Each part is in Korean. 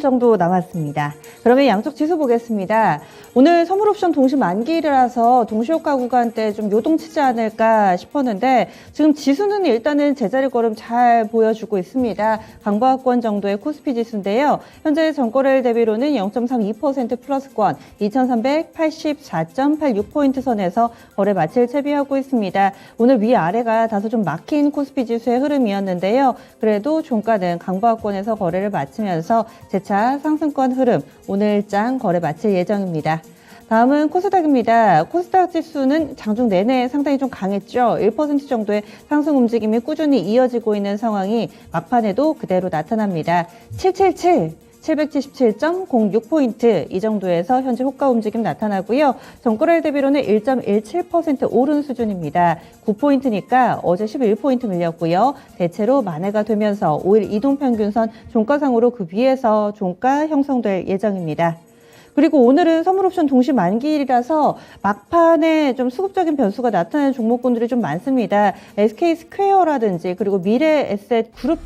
정도 남았습니다. 그러면 양쪽 지수 보겠습니다. 오늘 선물옵션 동시 만기일이라서 동시효과 구간 때 좀 요동치지 않을까 싶었는데 지금 지수는 일단은 제자리 걸음 잘 보여주고 있습니다. 강보합권 정도의 코스피 지수인데요. 현재 전거래일 대비로는 0.32% 플러스권 2384.86포인트 선에서 거래 마칠 채비하고 있습니다. 오늘 위아래가 다소 좀 막힌 코스피 지수의 흐름이었는데요. 그래도 종가는 강보합권에서 거래를 마치면서 재차 상승권 흐름 오늘장 거래 마칠 예정입니다. 다음은 코스닥입니다. 코스닥 지수는 장중 내내 상당히 좀 강했죠. 1% 정도의 상승 움직임이 꾸준히 이어지고 있는 상황이 막판에도 그대로 나타납니다. 777.06포인트 이 정도에서 현재 호가 움직임 나타나고요. 전거래일 대비로는 1.17% 오른 수준입니다. 9포인트니까 어제 11포인트 밀렸고요. 대체로 만회가 되면서 5일 이동평균선 종가상으로 그 위에서 종가 형성될 예정입니다. 그리고 오늘은 선물옵션 동시 만기일이라서 막판에 좀 수급적인 변수가 나타나는 종목군들이 좀 많습니다. SK스퀘어라든지 그리고 미래에셋그룹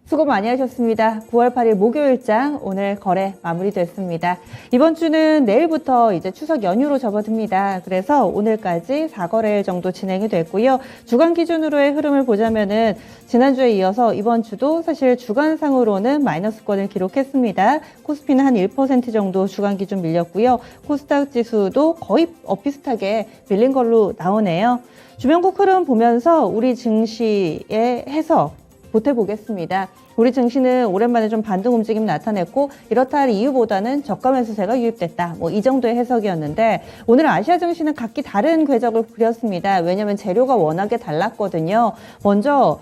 수고 많이 하셨습니다. 9월 8일 목요일장 오늘 거래 마무리됐습니다. 이번 주는 내일부터 이제 추석 연휴로 접어듭니다. 그래서 오늘까지 4거래일 정도 진행이 됐고요. 주간 기준으로의 흐름을 보자면은 지난주에 이어서 이번 주도 사실 주간상으로는 마이너스권을 기록했습니다. 코스피는 한 1% 정도 주간 기준 밀렸고요. 코스닥 지수도 거의 비슷하게 밀린 걸로 나오네요. 주변국 흐름 보면서 우리 증시의 해석 보태보겠습니다. 우리 증시는 오랜만에 좀 반등 움직임 나타냈고 이렇다 할 이유보다는 저가 매수세가 유입됐다. 이 정도의 해석이었는데 오늘 아시아 증시는 각기 다른 궤적을 그렸습니다. 왜냐하면 재료가 워낙에 달랐거든요. 먼저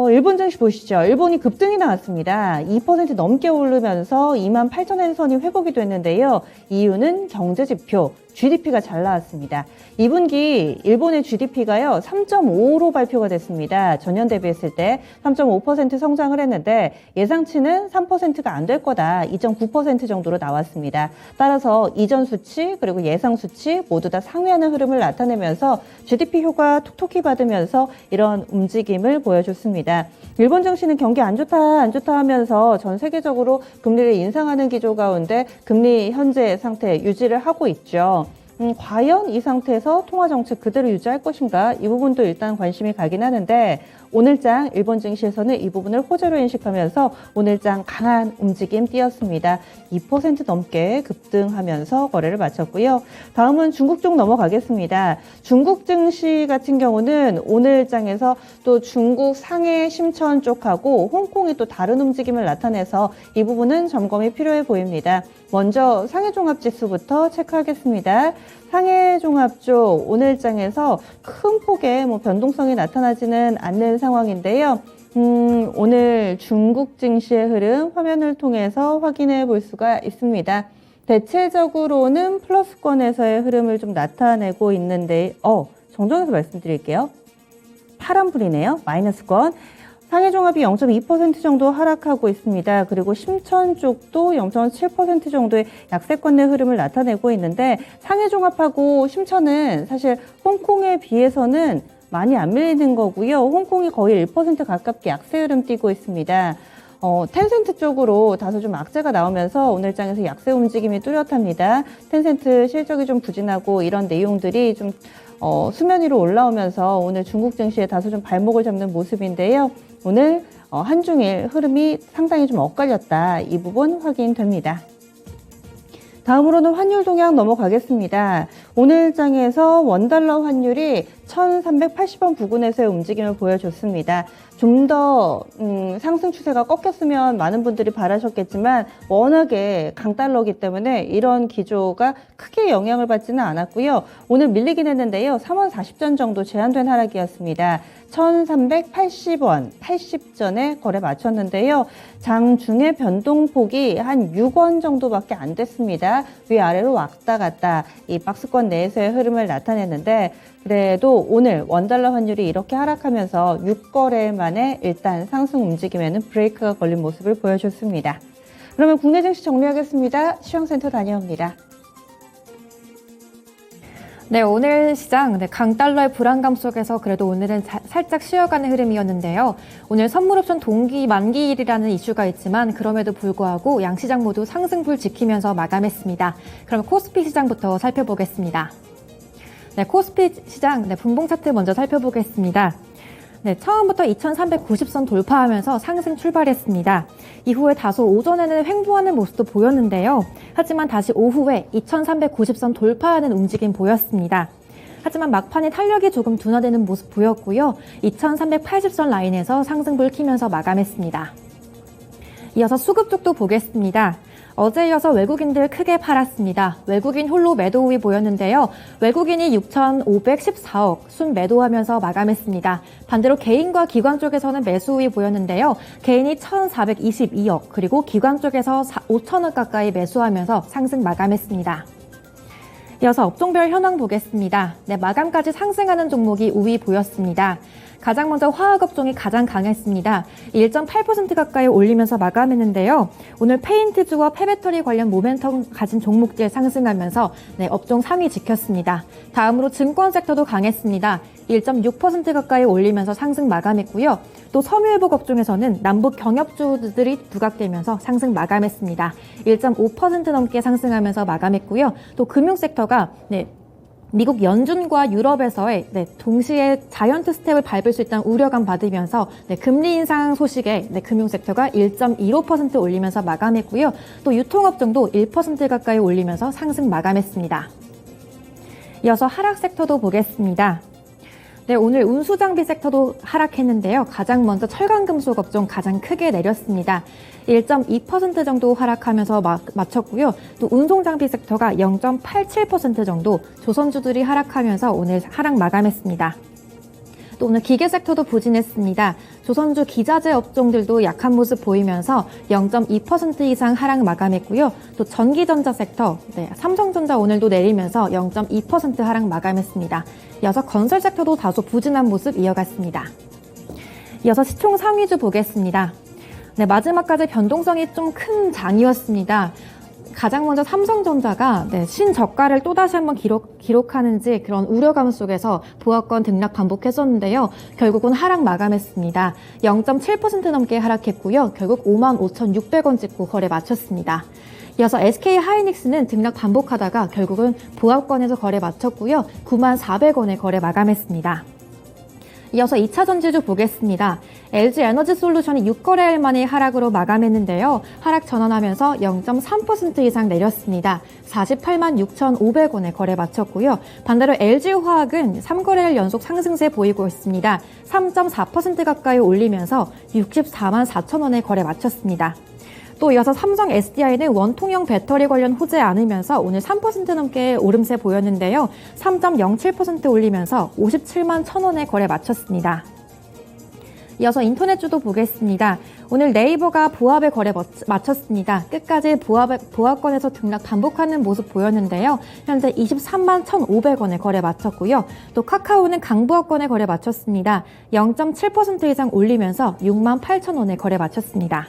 일본 증시 보시죠. 일본이 급등이 나왔습니다. 2% 넘게 오르면서 28,000엔 선이 회복이 됐는데요. 이유는 경제지표, GDP가 잘 나왔습니다. 2분기 일본의 GDP가요 3.5로 발표가 됐습니다. 전년 대비했을 때 3.5% 성장을 했는데 예상치는 3%가 안 될 거다. 2.9% 정도로 나왔습니다. 따라서 이전 수치 그리고 예상 수치 모두 다 상회하는 흐름을 나타내면서 GDP 효과 톡톡히 받으면서 이런 움직임을 보여줬습니다. 일본 증시는 경기 안 좋다 하면서 전 세계적으로 금리를 인상하는 기조 가운데 금리 현재 상태 유지를 하고 있죠. 과연 이 상태에서 통화정책 그대로 유지할 것인가? 이 부분도 일단 관심이 가긴 하는데 오늘장 일본 증시에서는 이 부분을 호재로 인식하면서 오늘장 강한 움직임 띄었습니다. 2% 넘게 급등하면서 거래를 마쳤고요. 다음은 중국 쪽 넘어가겠습니다. 중국 증시 같은 경우는 오늘장에서 또 중국 상해 심천 쪽하고 홍콩이 또 다른 움직임을 나타내서 이 부분은 점검이 필요해 보입니다. 먼저 상해종합지수부터 체크하겠습니다. 상해종합 쪽 오늘장에서 큰 폭의 변동성이 나타나지는 않는 상황인데요. 오늘 중국 증시의 흐름 화면을 통해서 확인해 볼 수가 있습니다. 대체적으로는 플러스권에서의 흐름을 좀 나타내고 있는데, 정정해서 말씀드릴게요. 파란불이네요. 마이너스권. 상해종합이 0.2% 정도 하락하고 있습니다. 그리고 심천 쪽도 0.7% 정도의 약세권 내 흐름을 나타내고 있는데 상해종합하고 심천은 사실 홍콩에 비해서는 많이 안 밀리는 거고요. 홍콩이 거의 1% 가깝게 약세 흐름 띄고 있습니다. 텐센트 쪽으로 다소 좀 악재가 나오면서 오늘장에서 약세 움직임이 뚜렷합니다. 텐센트 실적이 좀 부진하고 이런 내용들이 좀 수면 위로 올라오면서 오늘 중국 증시에 다소 좀 발목을 잡는 모습인데요. 오늘 한중일 흐름이 상당히 좀 엇갈렸다. 이 부분 확인됩니다. 다음으로는 환율 동향 넘어가겠습니다. 오늘 장에서 원달러 환율이 1,380원 부근에서의 움직임을 보여줬습니다. 좀 더 상승 추세가 꺾였으면 많은 분들이 바라셨겠지만 워낙에 강달러이기 때문에 이런 기조가 크게 영향을 받지는 않았고요. 오늘 밀리긴 했는데요. 3원 40전 정도 제한된 하락이었습니다. 1,380원 80전에 거래 마쳤는데요. 장중에 변동폭이 한 6원 정도밖에 안 됐습니다. 위아래로 왔다 갔다 이 박스권 내에서의 흐름을 나타냈는데 그래도 오늘 원달러 환율이 이렇게 하락하면서 6거래 만에 일단 상승 움직임에는 브레이크가 걸린 모습을 보여줬습니다. 그러면 국내 증시 정리하겠습니다. 시황센터 다녀옵니다. 네, 오늘 시장 강달러의 불안감 속에서 그래도 오늘은 살짝 쉬어가는 흐름이었는데요. 오늘 선물옵션 동기 만기일이라는 이슈가 있지만 그럼에도 불구하고 양시장 모두 상승불 지키면서 마감했습니다. 그럼 코스피 시장부터 살펴보겠습니다. 네, 코스피 시장 분봉 차트 먼저 살펴보겠습니다. 네, 처음부터 2390선 돌파하면서 상승 출발했습니다. 이후에 다소 오전에는 횡보하는 모습도 보였는데요. 하지만 다시 오후에 2390선 돌파하는 움직임 보였습니다. 하지만 막판에 탄력이 조금 둔화되는 모습 보였고요. 2380선 라인에서 상승불 키면서 마감했습니다. 이어서 수급 쪽도 보겠습니다. 어제 이어서 외국인들 크게 팔았습니다. 외국인 홀로 매도 우위 보였는데요. 외국인이 6,514억 순 매도하면서 마감했습니다. 반대로 개인과 기관 쪽에서는 매수 우위 보였는데요. 개인이 1,422억 그리고 기관 쪽에서 5천억 가까이 매수하면서 상승 마감했습니다. 이어서 업종별 현황 보겠습니다. 네, 마감까지 상승하는 종목이 우위 보였습니다. 가장 먼저 화학업종이 가장 강했습니다. 1.8% 가까이 올리면서 마감했는데요. 오늘 페인트주와 폐배터리 관련 모멘텀 가진 종목들 상승하면서 업종 상위 지켰습니다. 다음으로 증권 섹터도 강했습니다. 1.6% 가까이 올리면서 상승 마감했고요. 또 섬유회복 업종에서는 남북 경협주들이 부각되면서 상승 마감했습니다. 1.5% 넘게 상승하면서 마감했고요. 또 금융 섹터가 미국 연준과 유럽에서의 동시에 자이언트 스텝을 밟을 수 있다는 우려감 받으면서 금리 인상 소식에 금융 섹터가 1.15% 올리면서 마감했고요. 또 유통업종도 1% 가까이 올리면서 상승 마감했습니다. 이어서 하락 섹터도 보겠습니다. 네, 오늘 운수장비 섹터도 하락했는데요. 가장 먼저 철강금속 업종 가장 크게 내렸습니다. 1.2% 정도 하락하면서 마쳤고요. 또 운송장비 섹터가 0.87% 정도 조선주들이 하락하면서 오늘 하락 마감했습니다. 또 오늘 기계 섹터도 부진했습니다. 조선주 기자재 업종들도 약한 모습 보이면서 0.2% 이상 하락 마감했고요. 또 전기전자 섹터, 삼성전자 오늘도 내리면서 0.2% 하락 마감했습니다. 이어서 건설 섹터도 다소 부진한 모습 이어갔습니다. 이어서 시총 상위주 보겠습니다. 네, 마지막까지 변동성이 좀 큰 장이었습니다. 가장 먼저 삼성전자가 신저가를 또다시 한번 기록하는지 그런 우려감 속에서 보합권 등락 반복했었는데요. 결국은 하락 마감했습니다. 0.7% 넘게 하락했고요. 결국 55,600원 찍고 거래 마쳤습니다. 이어서 SK하이닉스는 등락 반복하다가 결국은 보합권에서 거래 마쳤고요. 94,400원에 거래 마감했습니다. 이어서 2차 전지주 보겠습니다. LG에너지솔루션이 6거래일 만에 하락으로 마감했는데요. 하락 전환하면서 0.3% 이상 내렸습니다. 486,500원에 거래 마쳤고요. 반대로 LG화학은 3거래일 연속 상승세 보이고 있습니다. 3.4% 가까이 올리면서 644,000원에 거래 마쳤습니다. 또 이어서 삼성 SDI는 원통형 배터리 관련 호재 않으면서 오늘 3% 넘게 오름세 보였는데요. 3.07% 올리면서 571,000원에 거래 마쳤습니다. 이어서 인터넷주도 보겠습니다. 오늘 네이버가 보합에 거래 마쳤습니다. 끝까지 보합권에서 등락 반복하는 모습 보였는데요. 현재 231,500원에 거래 마쳤고요. 또 카카오는 강보합권에 거래 마쳤습니다. 0.7% 이상 올리면서 68,000원에 거래 마쳤습니다.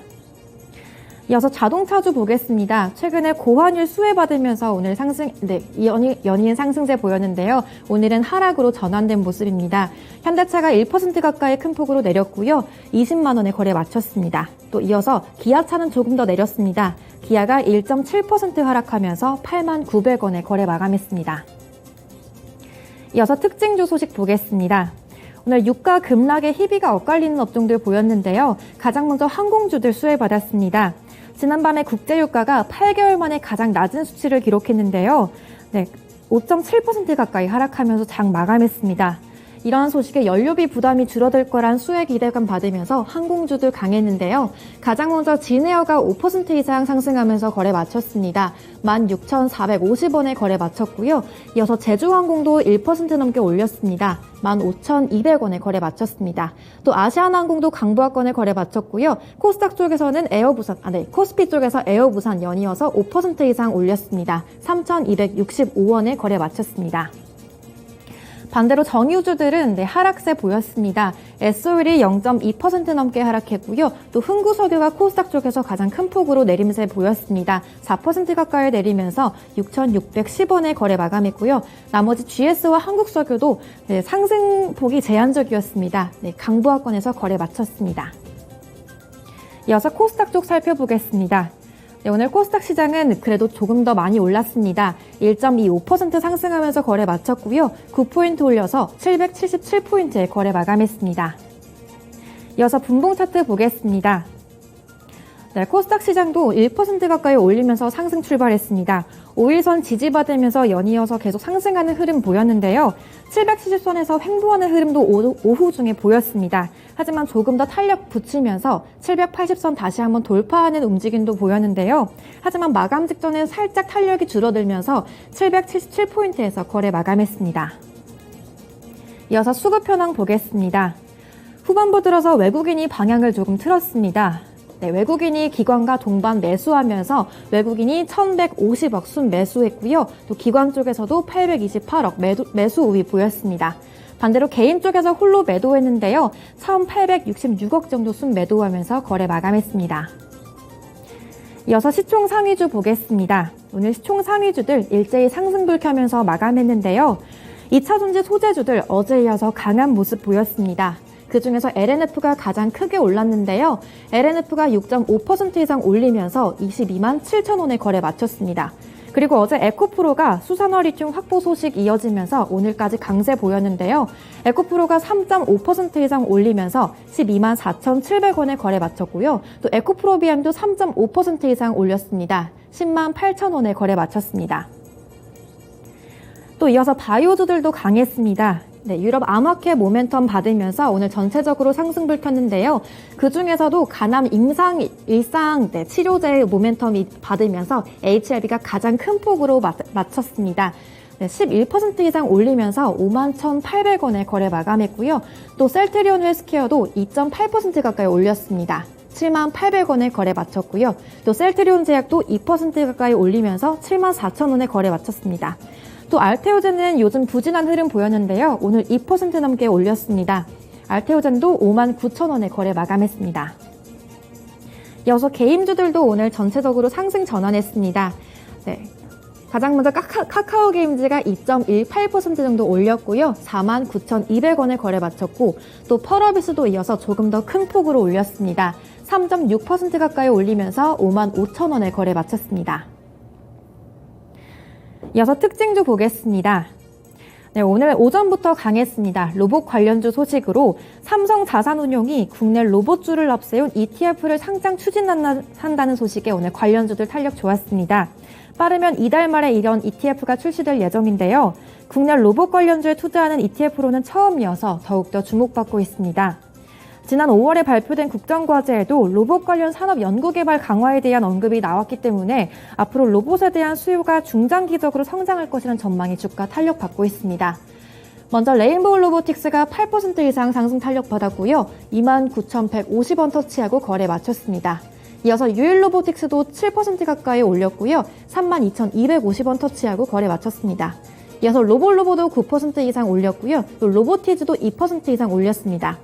이어서 자동차주 보겠습니다. 최근에 고환율 수혜받으면서 오늘 연이은 상승세 보였는데요. 오늘은 하락으로 전환된 모습입니다. 현대차가 1% 가까이 큰 폭으로 내렸고요. 20만 원에 거래 마쳤습니다. 또 이어서 기아차는 조금 더 내렸습니다. 기아가 1.7% 하락하면서 89,900원에 거래 마감했습니다. 이어서 특징주 소식 보겠습니다. 오늘 유가 급락에 희비가 엇갈리는 업종들 보였는데요. 가장 먼저 항공주들 수혜받았습니다. 지난밤에 국제유가가 8개월 만에 가장 낮은 수치를 기록했는데요. 5.7% 가까이 하락하면서 장 마감했습니다. 이러한 소식에 연료비 부담이 줄어들 거란 수혜 기대감 받으면서 항공주들 강했는데요. 가장 먼저 진에어가 5% 이상 상승하면서 거래 마쳤습니다. 16,450원에 거래 마쳤고요. 이어서 제주항공도 1% 넘게 올렸습니다. 15,200원에 거래 마쳤습니다. 또 아시아나항공도 강보합권에 거래 마쳤고요. 코스닥 쪽에서는 코스피 쪽에서 에어부산 연이어서 5% 이상 올렸습니다. 3,265원에 거래 마쳤습니다. 반대로 정유주들은 하락세 보였습니다. S-오일이 0.2% 넘게 하락했고요. 또 흥구석유가 코스닥 쪽에서 가장 큰 폭으로 내림세 보였습니다. 4% 가까이 내리면서 6,610원에 거래 마감했고요. 나머지 GS와 한국석유도 상승폭이 제한적이었습니다. 강보합권에서 거래 마쳤습니다. 이어서 코스닥 쪽 살펴보겠습니다. 오늘 코스닥 시장은 그래도 조금 더 많이 올랐습니다. 1.25% 상승하면서 거래 마쳤고요. 9포인트 올려서 777포인트에 거래 마감했습니다. 이어서 분봉 차트 보겠습니다. 코스닥 시장도 1% 가까이 올리면서 상승 출발했습니다. 5일선 지지받으면서 연이어서 계속 상승하는 흐름 보였는데요. 770선에서 횡보하는 흐름도 오후 중에 보였습니다. 하지만 조금 더 탄력 붙이면서 780선 다시 한번 돌파하는 움직임도 보였는데요. 하지만 마감 직전에 살짝 탄력이 줄어들면서 777포인트에서 거래 마감했습니다. 이어서 수급 현황 보겠습니다. 후반부 들어서 외국인이 방향을 조금 틀었습니다. 외국인이 기관과 동반 매수하면서 외국인이 1,150억 순 매수했고요. 또 기관 쪽에서도 828억 매수 우위 보였습니다. 반대로 개인 쪽에서 홀로 매도했는데요. 1,866억 정도 순 매도하면서 거래 마감했습니다. 이어서 시총 상위주 보겠습니다. 오늘 시총 상위주들 일제히 상승불 켜면서 마감했는데요. 2차전지 소재주들 어제 이어서 강한 모습 보였습니다. 그중에서 LNF가 가장 크게 올랐는데요. LNF가 6.5% 이상 올리면서 22만 7천 원에 거래 마쳤습니다. 그리고 어제 에코프로가 수산화 리튬 확보 소식 이어지면서 오늘까지 강세 보였는데요. 에코프로가 3.5% 이상 올리면서 12만 4,700원에 거래 마쳤고요. 또 에코프로비엠도 3.5% 이상 올렸습니다. 10만 8천 원에 거래 마쳤습니다. 또 이어서 바이오주들도 강했습니다. 유럽 암흑회 모멘텀 받으면서 오늘 전체적으로 상승불 켰는데요. 그중에서도 간암 일상 치료제 모멘텀이 받으면서 HLB가 가장 큰 폭으로 마쳤습니다. 11% 이상 올리면서 51,800원에 거래 마감했고요. 또 셀트리온 헬스케어도 2.8% 가까이 올렸습니다. 78,000원에 거래 마쳤고요. 또 셀트리온 제약도 2% 가까이 올리면서 74,000원에 거래 마쳤습니다. 또 알테오젠은 요즘 부진한 흐름 보였는데요. 오늘 2% 넘게 올렸습니다. 알테오젠도 59,000원에 거래 마감했습니다. 이어서 개임주들도 오늘 전체적으로 상승 전환했습니다. 가장 먼저 카카오게임즈가 2.18% 정도 올렸고요. 49,200원에 거래 마쳤고 또 펄어비스도 이어서 조금 더 큰 폭으로 올렸습니다. 3.6% 가까이 올리면서 55,000원에 거래 마쳤습니다. 이어서 특징주 보겠습니다. 오늘 오전부터 강했습니다. 로봇 관련주 소식으로 삼성자산운용이 국내 로봇주를 앞세운 ETF를 상장 추진한다는 소식에 오늘 관련주들 탄력 좋았습니다. 빠르면 이달 말에 이런 ETF가 출시될 예정인데요. 국내 로봇 관련주에 투자하는 ETF로는 처음이어서 더욱더 주목받고 있습니다. 지난 5월에 발표된 국정과제에도 로봇 관련 산업 연구개발 강화에 대한 언급이 나왔기 때문에 앞으로 로봇에 대한 수요가 중장기적으로 성장할 것이라는 전망이 주가 탄력받고 있습니다. 먼저 레인보우 로보틱스가 8% 이상 상승 탄력받았고요. 29,150원 터치하고 거래 마쳤습니다. 이어서 유일 로보틱스도 7% 가까이 올렸고요. 32,250원 터치하고 거래 마쳤습니다. 이어서 로볼로보도 9% 이상 올렸고요. 또 로보티즈도 2% 이상 올렸습니다.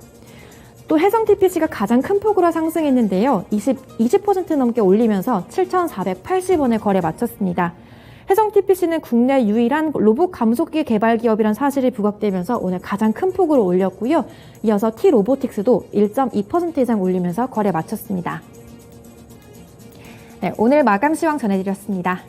또 해성TPC가 가장 큰 폭으로 상승했는데요. 20% 넘게 올리면서 7,480원에 거래 마쳤습니다. 해성TPC는 국내 유일한 로봇 감속기 개발 기업이란 사실이 부각되면서 오늘 가장 큰 폭으로 올렸고요. 이어서 T로보틱스도 1.2% 이상 올리면서 거래 마쳤습니다. 오늘 마감 시황 전해드렸습니다.